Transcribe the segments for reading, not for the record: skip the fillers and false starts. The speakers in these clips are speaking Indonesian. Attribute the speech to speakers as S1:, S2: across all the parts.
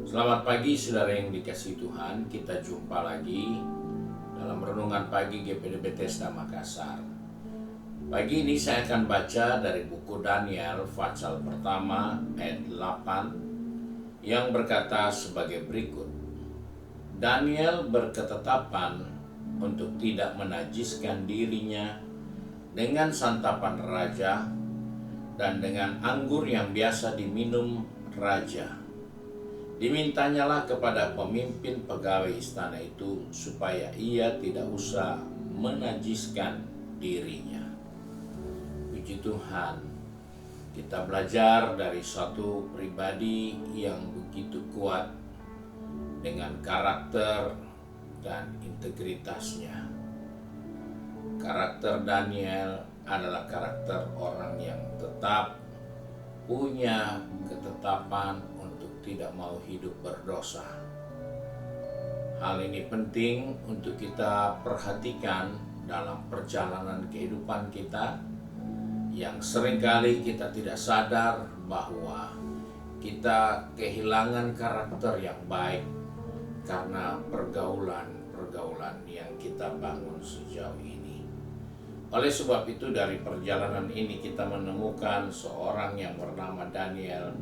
S1: Selamat pagi saudara yang dikasihi Tuhan. Kita jumpa lagi dalam renungan pagi GPD Bethesda Makassar. Pagi ini saya akan baca dari buku Daniel pasal pertama ayat 8 yang berkata sebagai berikut. Daniel berketetapan untuk tidak menajiskan dirinya dengan santapan raja dan dengan anggur yang biasa diminum raja. Dimintanyalah kepada pemimpin pegawai istana itu supaya ia tidak usah menajiskan dirinya. Puji Tuhan, kita belajar dari suatu pribadi yang begitu kuat dengan karakter dan integritasnya. Karakter Daniel adalah karakter orang yang tetap punya ketetapan untuk tidak mau hidup berdosa. Hal ini penting untuk kita perhatikan dalam perjalanan kehidupan kita yang seringkali kita tidak sadar bahwa kita kehilangan karakter yang baik karena pergaulan yang kita bangun sejauh ini. Oleh sebab itu dari perjalanan ini kita menemukan seorang yang bernama Daniel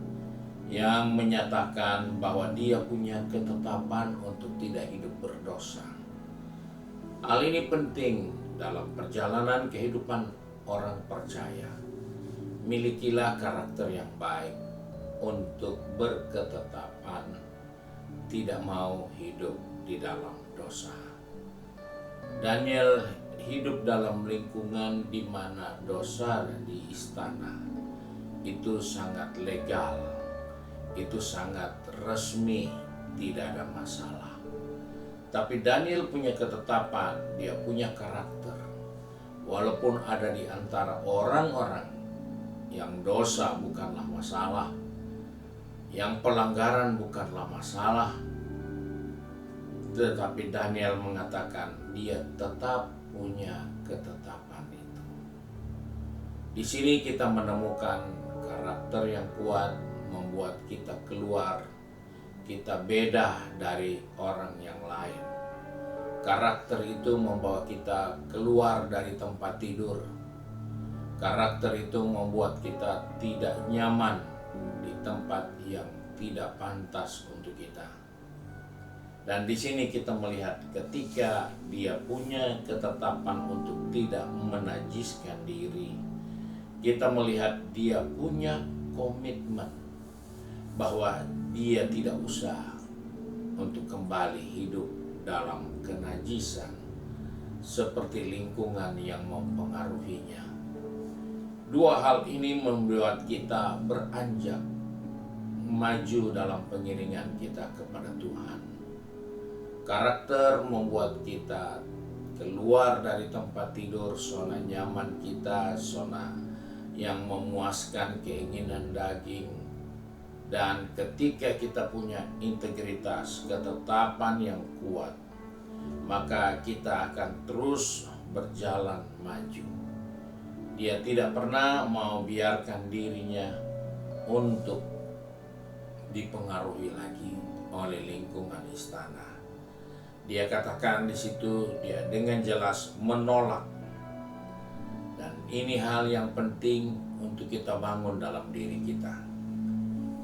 S1: yang menyatakan bahwa dia punya ketetapan untuk tidak hidup berdosa. Hal ini penting dalam perjalanan kehidupan orang percaya. Milikilah karakter yang baik untuk berketetapan tidak mau hidup di dalam dosa. Daniel hidup dalam lingkungan di mana dosa di istana itu sangat legal, itu sangat resmi, tidak ada masalah. Tapi Daniel punya ketetapan, dia punya karakter. Walaupun ada di antara orang-orang yang dosa bukanlah masalah, yang pelanggaran bukanlah masalah, tetapi Daniel mengatakan dia tetap punya ketetapan itu. Di sini kita menemukan karakter yang kuat membuat kita keluar, kita beda dari orang yang lain. Karakter itu membawa kita keluar dari tempat tidur. Karakter itu membuat kita tidak nyaman di tempat yang tidak pantas untuk kita. Dan di sini kita melihat ketika dia punya ketetapan untuk tidak menajiskan diri, kita melihat dia punya komitmen bahwa dia tidak usah untuk kembali hidup dalam kenajisan seperti lingkungan yang mempengaruhinya. Dua hal ini membuat kita beranjak maju dalam pengiringan kita kepada Tuhan. Karakter membuat kita keluar dari tempat tidur, zona nyaman kita, zona yang memuaskan keinginan daging. Dan ketika kita punya integritas, ketetapan yang kuat, maka kita akan terus berjalan maju. Dia tidak pernah mau biarkan dirinya untuk dipengaruhi lagi oleh lingkungan istana. Dia katakan di situ, dia dengan jelas menolak. Dan ini hal yang penting untuk kita bangun dalam diri kita.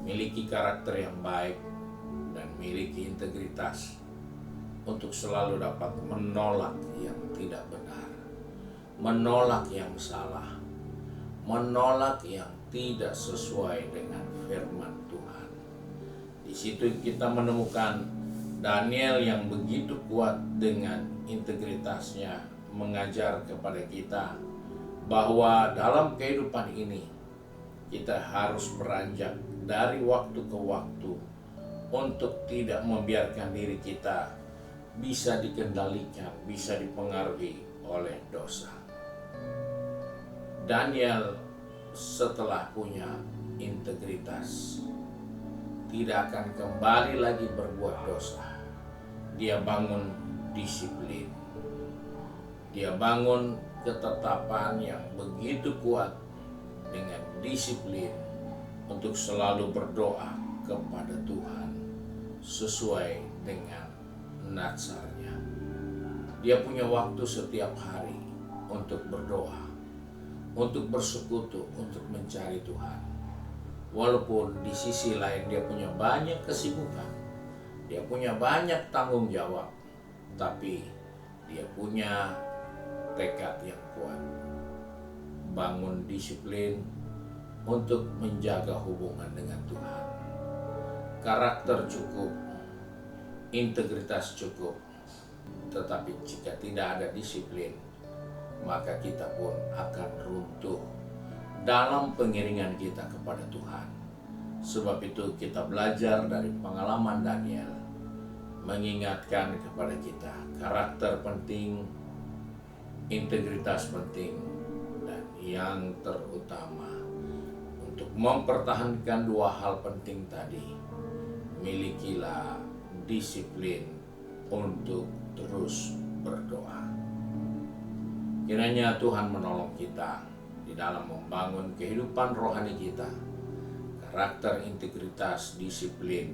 S1: Miliki karakter yang baik dan miliki integritas untuk selalu dapat menolak yang tidak benar, menolak yang salah, menolak yang tidak sesuai dengan firman Tuhan. Di situ kita menemukan Daniel yang begitu kuat dengan integritasnya mengajar kepada kita bahwa dalam kehidupan ini kita harus beranjak dari waktu ke waktu untuk tidak membiarkan diri kita bisa dikendalikan, bisa dipengaruhi oleh dosa. Daniel setelah punya integritas tidak akan kembali lagi berbuat dosa. Dia bangun disiplin. Dia bangun ketetapan yang begitu kuat dengan disiplin untuk selalu berdoa kepada Tuhan sesuai dengan natsarnya. Dia punya waktu setiap hari untuk berdoa, untuk bersekutu, untuk mencari Tuhan. Walaupun di sisi lain dia punya banyak kesibukan, dia punya banyak tanggung jawab, tapi dia punya tekad yang kuat, bangun disiplin untuk menjaga hubungan dengan Tuhan. Karakter cukup, integritas cukup, tetapi jika tidak ada disiplin, maka kita pun akan runtuh dalam pengiringan kita kepada Tuhan. Sebab itu kita belajar dari pengalaman Daniel, mengingatkan kepada kita karakter penting, integritas penting, dan yang terutama untuk mempertahankan dua hal penting tadi, milikilah disiplin untuk terus berdoa. Kiranya Tuhan menolong kita di dalam membangun kehidupan rohani kita. Karakter, integritas, disiplin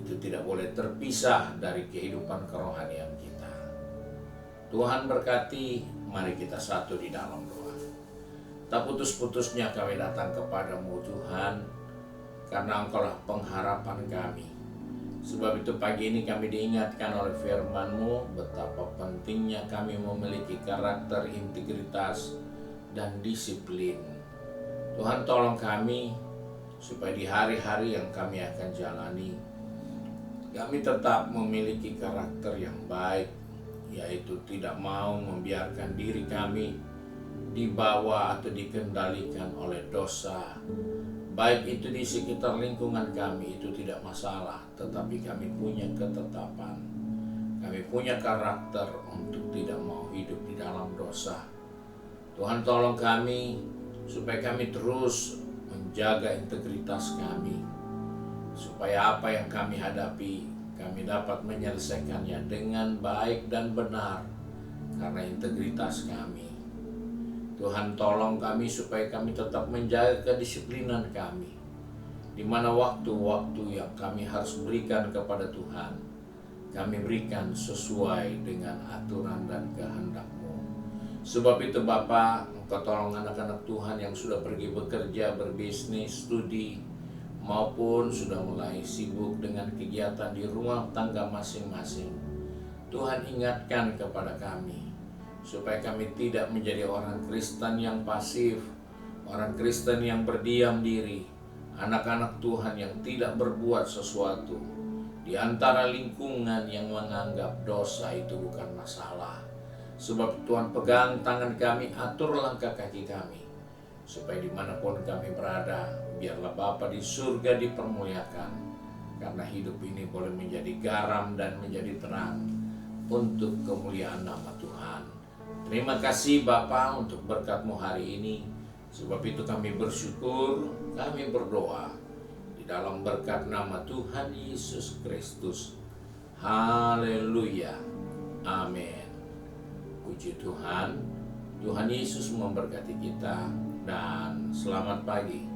S1: itu tidak boleh terpisah dari kehidupan kerohanian kita. Tuhan berkati, mari kita satu di dalam doa. Tak putus-putusnya kami datang kepadamu Tuhan, karena Engkaulah pengharapan kami. Sebab itu pagi ini kami diingatkan oleh firman-Mu betapa pentingnya kami memiliki karakter, integritas, dan disiplin. Tuhan tolong kami supaya di hari-hari yang kami akan jalani, kami tetap memiliki karakter yang baik, yaitu tidak mau membiarkan diri kami dibawa atau dikendalikan oleh dosa. Baik itu di sekitar lingkungan kami, itu tidak masalah, tetapi kami punya ketetapan, kami punya karakter untuk tidak mau hidup di dalam dosa. Tuhan tolong kami supaya kami terus menjaga integritas kami, supaya apa yang kami hadapi, kami dapat menyelesaikannya dengan baik dan benar karena integritas kami. Tuhan tolong kami supaya kami tetap menjaga kedisiplinan kami, di mana waktu-waktu yang kami harus berikan kepada Tuhan, kami berikan sesuai dengan aturan dan kehendak-Mu. Sebab itu Bapa, Engkau tolong anak-anak Tuhan yang sudah pergi bekerja, berbisnis, studi, maupun sudah mulai sibuk dengan kegiatan di rumah tangga masing-masing. Tuhan ingatkan kepada kami, supaya kami tidak menjadi orang Kristen yang pasif, orang Kristen yang berdiam diri, anak-anak Tuhan yang tidak berbuat sesuatu, di antara lingkungan yang menganggap dosa itu bukan masalah. Sebab Tuhan pegang tangan kami, atur langkah kaki kami, supaya dimanapun kami berada, biarlah Bapa di surga dipermuliakan, karena hidup ini boleh menjadi garam dan menjadi terang untuk kemuliaan nama Tuhan. Terima kasih Bapa untuk berkat-Mu hari ini. Sebab itu kami bersyukur, kami berdoa di dalam berkat nama Tuhan Yesus Kristus. Haleluya. Amin. Puji Tuhan. Tuhan Yesus memberkati kita dan selamat pagi.